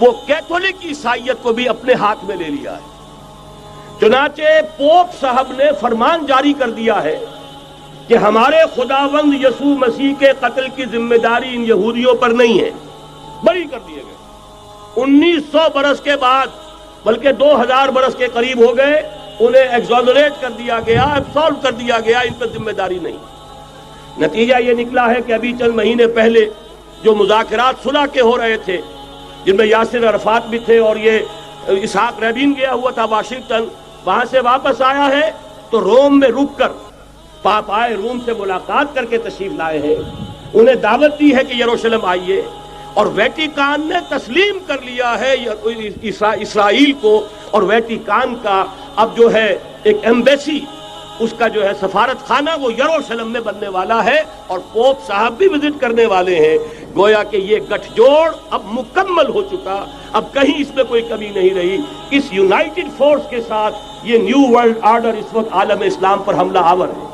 وہ کیتھولک عیسائیت کو بھی اپنے ہاتھ میں لے لیا ہے۔ چنانچہ پوپ صاحب نے فرمان جاری کر دیا ہے کہ ہمارے خداوند یسوع مسیح کے قتل کی ذمہ داری ان یہودیوں پر نہیں ہے، بری کر دیے گئے۔ 1900 برس کے بعد، بلکہ 2000 برس کے قریب ہو گئے، انہیں ایگزونریٹ کر دیا گیا، ایبسالو کر دیا گیا، ان پر ذمہ داری نہیں۔ نتیجہ یہ نکلا ہے کہ ابھی چند مہینے پہلے جو مذاکرات صلح کے ہو رہے تھے، جن میں یاسر عرفات بھی تھے اور یہ اسحاق رابین گیا ہوا تھا واشنگٹن، وہاں سے واپس آیا ہے تو روم میں رک کر پاپائے روم سے ملاقات کر کے تشریف لائے ہیں، انہیں دعوت دی ہے کہ یروشلم آئیے، اور ویٹیکان نے تسلیم کر لیا ہے اسرائیل کو، اور ویٹیکان کا اب جو ہے ایک ایمبیسی، اس کا جو ہے سفارت خانہ وہ یروشلم میں بننے والا ہے، اور پوپ صاحب بھی وزٹ کرنے والے ہیں۔ گویا کہ یہ گٹھ جوڑ اب مکمل ہو چکا، اب کہیں اس میں کوئی کمی نہیں رہی۔ اس یونائٹڈ فورس کے ساتھ یہ نیو ورلڈ آرڈر اس وقت عالم اسلام پر حملہ آور ہے۔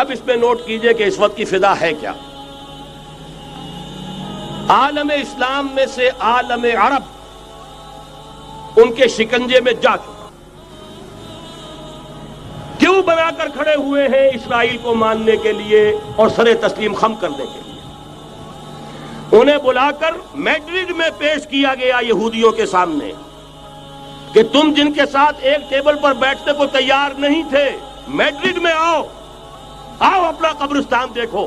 اب اس میں نوٹ کیجئے کہ اس وقت کی فضا ہے کیا۔ عالم اسلام میں سے عالم عرب ان کے شکنجے میں جا چکا، کیوں بنا کر کھڑے ہوئے ہیں اسرائیل کو ماننے کے لیے اور سر تسلیم خم کرنے کے لیے۔ انہیں بلا کر میڈرڈ میں پیش کیا گیا یہودیوں کے سامنے کہ تم جن کے ساتھ ایک ٹیبل پر بیٹھنے کو تیار نہیں تھے، میڈرڈ میں آؤ، آؤ اپنا قبرستان دیکھو،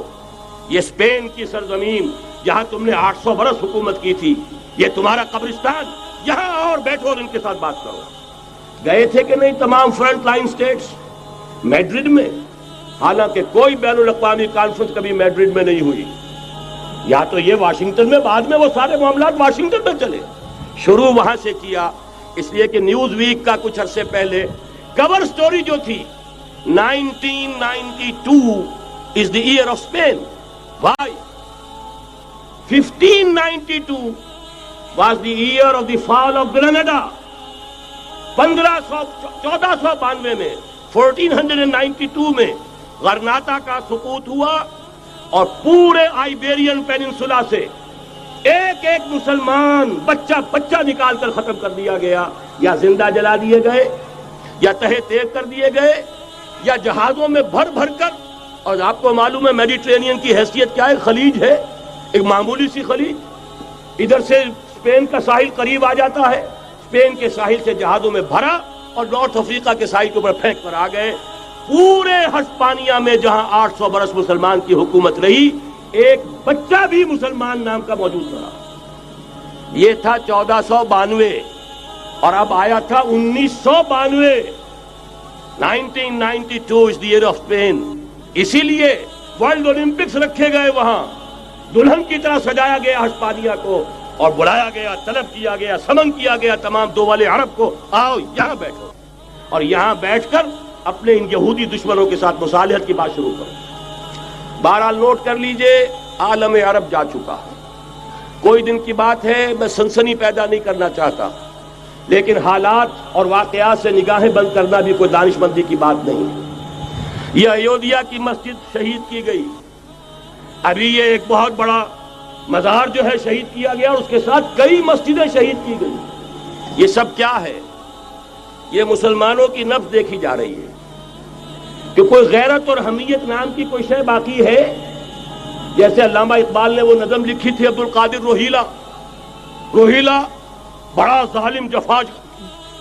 یہ اسپین کی سرزمین جہاں تم نے 800 برس حکومت کی تھی، یہ تمہارا قبرستان، یہاں آؤ اور بیٹھو اور ان کے ساتھ بات کرو۔ گئے تھے کہ نہیں تمام فرنٹ لائن سٹیٹس میڈرڈ میں؟ حالانکہ کوئی بین الاقوامی کانفرنس کبھی میڈرڈ میں نہیں ہوئی، یا تو یہ واشنگٹن میں، بعد میں وہ سارے معاملات واشنگٹن میں چلے، شروع وہاں سے کیا۔ اس لیے کہ نیوز ویک کا کچھ عرصے پہلے کور سٹوری جو تھی 1992 is the year of Spain. Why? 1592 was the year of the fall of Granada. 1492 میں 1492 میں غرناطہ کا سقوط ہوا، اور پورے آئیبیرین پیننسولا سے ایک ایک مسلمان بچہ نکال کر ختم کر دیا گیا، یا زندہ جلا دیے گئے، یا تہہ تیگ کر دیے گئے، یا جہازوں میں بھر بھر کر۔ اور آپ کو معلوم ہے میڈیٹرینین کی حیثیت کیا ہے، خلیج ہے، ایک معمولی سی خلیج، ادھر سے اسپین کا ساحل قریب آ جاتا ہے، اسپین کے ساحل سے جہازوں میں بھرا اور نارتھ افریقہ کے ساحل کے اوپر پھینک کر آ گئے۔ پورے ہسپانیہ میں جہاں 800 برس مسلمان کی حکومت رہی، ایک بچہ بھی مسلمان نام کا موجود رہا۔ یہ تھا 1492، اور اب آیا تھا 1992۔ 1992 is the year of Spain۔ اسی لیے ورلڈ اولمپکس رکھے گئے، وہاں دلہن کی طرح سجایا گیا ہسپانیہ کو، اور بلایا گیا، طلب کیا گیا، سمن کیا گیا تمام دول عرب کو، آؤ یہاں بیٹھو، اور یہاں بیٹھ کر اپنے ان یہودی دشمنوں کے ساتھ مصالحت کی بات شروع کرو۔ بہرحال نوٹ کر لیجئے، عالم عرب جا چکا ہے۔ کوئی دن کی بات ہے، میں سنسنی پیدا نہیں کرنا چاہتا، لیکن حالات اور واقعات سے نگاہیں بند کرنا بھی کوئی دانش مندی کی بات نہیں ہے۔ یہ ایودھیا کی مسجد شہید کی گئی، ابھی یہ ایک بہت بڑا مزار جو ہے شہید کیا گیا، اور اس کے ساتھ کئی مسجدیں شہید کی گئی۔ یہ سب کیا ہے؟ یہ مسلمانوں کی نفس دیکھی جا رہی ہے کہ کوئی غیرت اور حمیت نام کی کوئی شے باقی ہے؟ جیسے علامہ اقبال نے وہ نظم لکھی تھی، عبد القادر روہیلا بڑا ظالم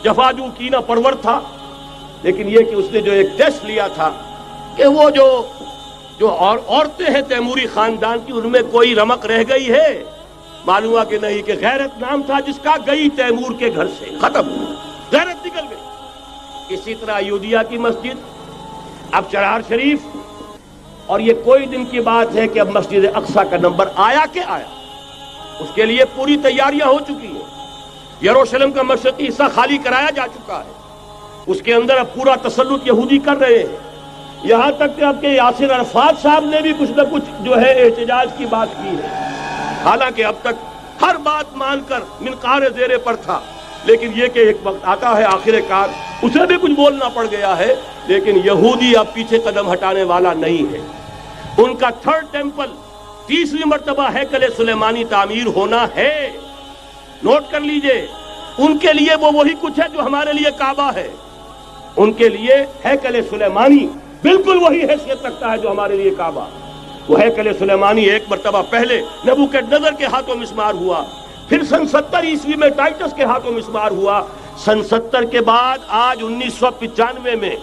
جفاجو کینہ پرور تھا، لیکن یہ کہ اس نے جو ایک ٹیسٹ لیا تھا کہ وہ جو عورتیں ہیں تیموری خاندان کی، ان میں کوئی رمق رہ گئی ہے؟ معلوم ہوا کہ نہیں، کہ غیرت نام تھا جس کا گئی تیمور کے گھر سے، ختم، غیرت نکل گئی۔ اسی طرح ایودھیا کی مسجد، اب چرار شریف، اور یہ کوئی دن کی بات ہے کہ اب مسجد اقصیٰ کا نمبر آیا کہ آیا، اس کے لیے پوری تیاریاں ہو چکی ہیں۔ یروشلم کا مشرقی حصہ خالی کرایا جا چکا ہے، اس کے اندر اب پورا تسلط یہودی کر رہے ہیں، یہاں تک کہ اب کے یاسر عرفات صاحب نے بھی کچھ نہ کچھ جو ہے احتجاج کی بات کی ہے، حالانکہ اب تک ہر بات مان کر منقار زیر پر تھا، لیکن یہ کہ ایک وقت آتا ہے آخر کار اسے بھی کچھ بولنا پڑ گیا ہے۔ لیکن یہودی اب پیچھے قدم ہٹانے والا نہیں ہے، ان کا تھرڈ ٹیمپل، تیسری مرتبہ ہیکل سلیمانی تعمیر ہونا ہے، نوٹ کر لیجئے، ان کے لیے وہ وہی کچھ ہے جو ہمارے لیے کعبہ ہے. ان کے لیے ہیکل سلیمانی بالکل وہی حیثیت رکھتا ہے جو ہمارے لیے کعبہ. وہ ہیکل سلیمانی ایک مرتبہ پہلے نبوکدنضر کے ہاتھوں مسمار ہوا، پھر سن 70 عیسوی میں ٹائٹس کے ہاتھوں مسمار ہوا. سن 70 کے بعد آج 1995 میں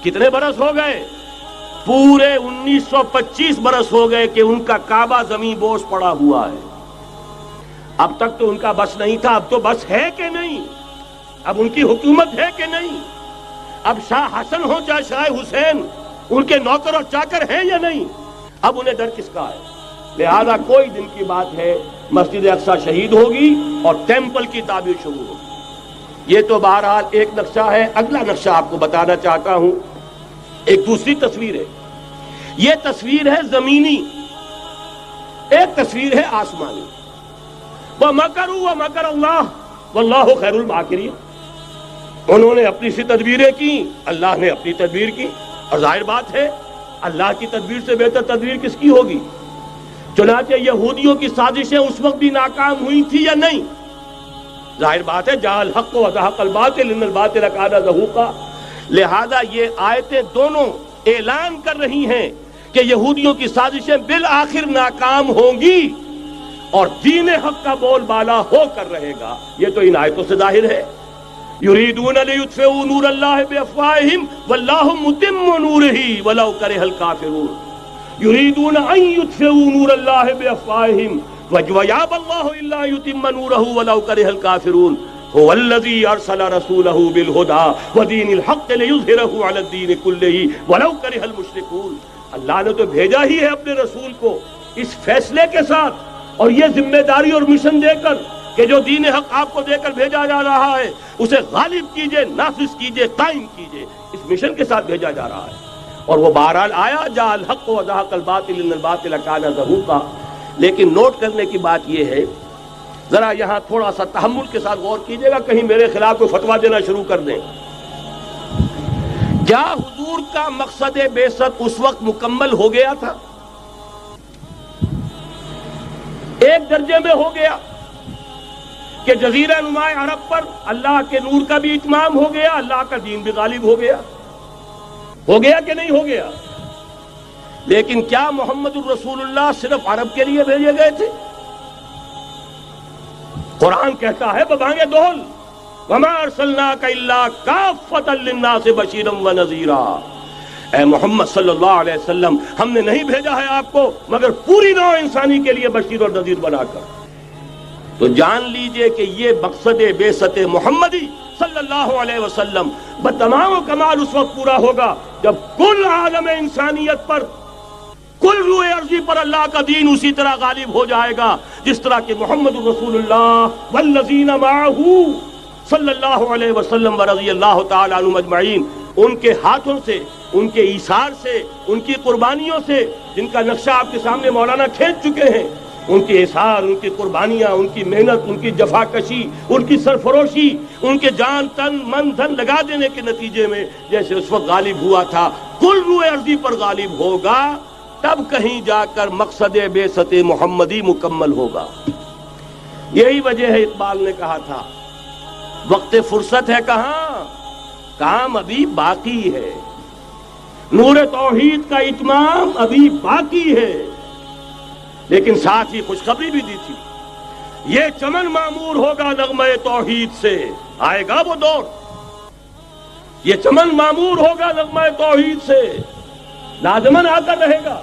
کتنے برس ہو گئے؟ پورے 1925 برس ہو گئے کہ ان کا کعبہ زمین بوس پڑا ہوا ہے. اب تک تو ان کا بس نہیں تھا، اب تو بس ہے کہ نہیں؟ اب ان کی حکومت ہے کہ نہیں؟ اب شاہ حسن ہو چاہے شاہ حسین، ان کے نوکر اور چاکر ہیں یا نہیں؟ اب انہیں ڈر کس کا ہے؟ لہذا کوئی دن کی بات ہے مسجد اقصی شہید ہوگی اور ٹیمپل کی تعمیر شروع ہوگی. یہ تو بہرحال ایک نقشہ ہے. اگلا نقشہ آپ کو بتانا چاہتا ہوں، ایک دوسری تصویر ہے. یہ تصویر ہے زمینی، ایک تصویر ہے آسمانی. وَمَكَرُوا وَمَكَرَ اللَّهُ وَاللَّهُ خَيْرُ الْمَاكِرِينَ. انہوں نے اپنی سی تدبیریں کی، اللہ نے اپنی تدبیر کی، اور ظاہر بات ہے اللہ کی تدبیر سے بہتر تدبیر کس کی ہوگی؟ چنانچہ یہودیوں کی سازشیں اس وقت بھی ناکام ہوئی تھی یا نہیں؟ ظاہر بات ہے جاء الحق وزهق الباطل ان الباطل کان زهوقا. لہذا یہ آیتیں دونوں اعلان کر رہی ہیں کہ یہودیوں کی سازشیں بالآخر ناکام ہوں گی اور دین حق کا بول بالا ہو کر رہے گا. یہ تو ان آیتوں سے ظاہر ہے. یریدون لیطفئوا نور اللہ بافواہہم واللہ متم نورہ ولو کرہ الکافرون. یریدون ان یطفئوا نور اللہ بافواہہم ویابى اللہ الا یتم نورہ ولو کرہ الکافرون. هو الذی ارسل رسولہ بالہدى ودین الحق لیظہرہ علی الدین کلہ ولو کرہ المشرکون. اللہ نے تو بھیجا ہی ہے اپنے رسول کو اس فیصلے کے ساتھ اور یہ ذمہ داری اور مشن دے کر کہ جو دین حق آپ کو دے کر بھیجا جا رہا ہے اسے غالب کیجئے، نافذ کیجئے، قائم کیجئے. اس مشن کے ساتھ بھیجا جا رہا ہے اور وہ بہرحال آیا جاء الحق وزهق الباطل ان الباطل کان زهوقا. لیکن نوٹ کرنے کی بات یہ ہے، ذرا یہاں تھوڑا سا تحمل کے ساتھ غور کیجئے گا، کہیں میرے خلاف کوئی فتویٰ دینا شروع کر دیں. کیا حضور کا مقصد بعثت اس وقت مکمل ہو گیا تھا؟ ایک درجے میں ہو گیا کہ جزیرہ نما عرب پر اللہ کے نور کا بھی اتمام ہو گیا، اللہ کا دین بھی غالب ہو گیا. ہو گیا کہ نہیں ہو گیا؟ لیکن کیا محمد الرسول اللہ صرف عرب کے لیے بھیجے گئے تھے؟ قرآن کہتا ہے ببانگ دہل وما ارسلناک الا کافۃ للناس بشیرا ونذیرا. اے محمد صلی اللہ علیہ وسلم، ہم نے نہیں بھیجا ہے آپ کو مگر پوری نوع انسانی کے لیے بشیر اور نذیر بنا کر. تو جان لیجئے کہ یہ مقصد بعثت محمدی صلی اللہ علیہ وسلم بتمام و کمال اس وقت پورا ہوگا جب کل عالم انسانیت پر، کل روئے ارضی پر اللہ کا دین اسی طرح غالب ہو جائے گا جس طرح کہ محمد رسول اللہ والذین معہ صلی اللہ علیہ وسلم ورضی اللہ تعالی عنہم اجمعین، ان کے ہاتھوں سے، ان کے ایثار سے، ان کی قربانیوں سے، جن کا نقشہ آپ کے سامنے مولانا کھینچ چکے ہیں، ان کے اثار، ان کی قربانیاں، ان کی محنت، ان کی جفاکشی، ان کی سرفروشی، ان کے جان تن من دھن لگا دینے کے نتیجے میں جیسے اس وقت غالب ہوا تھا کل روئے ارضی پر غالب ہوگا، تب کہیں جا کر مقصد بعثت محمدی مکمل ہوگا. یہی وجہ ہے اقبال نے کہا تھا وقت فرصت ہے کہاں، کام ابھی باقی ہے، نور توحید کا اتمام ابھی باقی ہے. لیکن ساتھ ہی خوشخبری بھی دی تھی، یہ چمن معمور ہوگا نغمہ توحید سے. آئے گا وہ دور، یہ چمن معمور ہوگا نغمہ توحید سے، لازماً آ کر رہے گا.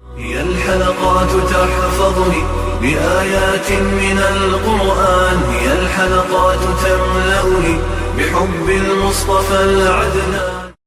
هي الحلقات تحفظني بآيات من القرآن، هي الحلقات تملأني بحب المصطفى العدنان.